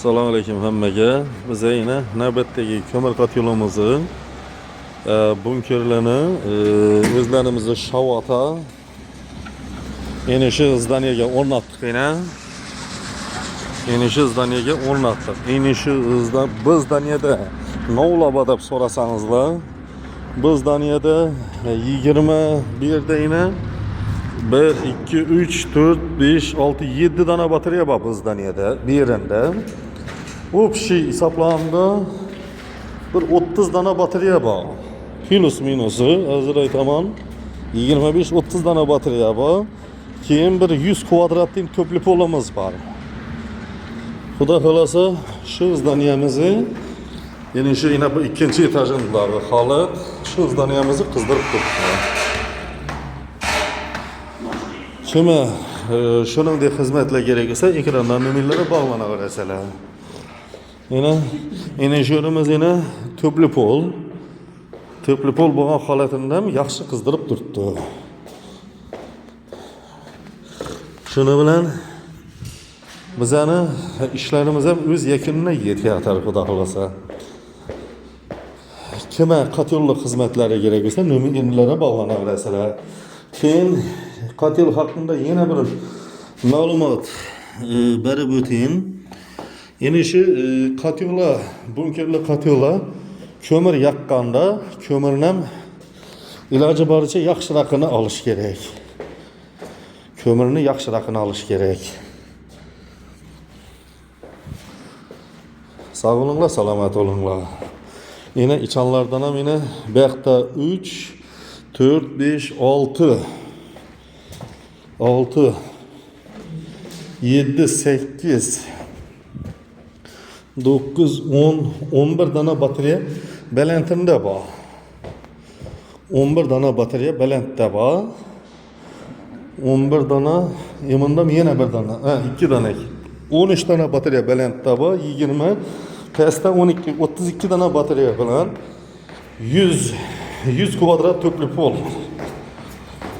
Assalomu alaykum hammaga. Biz yine navbatdagi ko'mir kotyolimizni bunkerlarini o'zlarimizda shavota enishi zdaniyaga o'rnatdik yana. Enishi zdaniyaga o'rnatdik. Enishi biz zdaniyada novlaba deb so'rasangizlar, biz zdaniyada 21 yerda yana 1, 2, 3, 4, 5, 6, 7 dana batarya var bu zdaniyada bir yerinde. Общий hesaplamda bir 30 dana batarya var. Plus minusu hazır aytaman 25-30 dana batarya var. Keyin bir 100 kvadratlik topli polimiz var. Xudo xolasa shu zdaniyamizni, ya'ni shu yana bu ikkinchi etajindagi holat shu zdaniyamizni qizdirib turibdi. Kimi shuningdek xizmatlar kerak bo'lsa, ekrandan nomerlari bog'lanaverasizlar. Yana jo'rimiz yana topli pol bo'lgan holatida ham yaxshi qizdirib turibdi. Shuni bilan bizani ishlarimiz ham o'z yakunina yetyapti, xudo xolasa. Kimga qatorliq xizmatlari kerak bo'lsa, nomerlari bog'lanaverasizlar. Keyin qatyol haqida yana bir ma'lumot berib o'tayım. Yine şu katyolar, bunkerli katyolar kömür yakkanda kömürnem ilacı baricha yaxshiraqini olish kerak. Kömürni yaxshiraqini olish kerak. Sağ olunglar, salomat olunglar. Yine içanlardan ham yine bu yoqda 3, 4, 5, 6 7, 8 9, 10, 11 dana batarya balandida bor. 11 dana batarya balandda bor. 11 dana, yemindam yana bir dana, 2 dana. 13 dana batarya balandda bor. 20, pastda 12, 32 dana batarya bilan 100 kvadrat topli pol.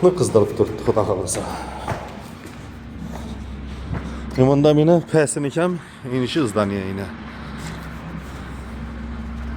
Ne qizdirib turibdi, xudo xolasa. Yemindam yana pastini ham inishi zdaniya yana.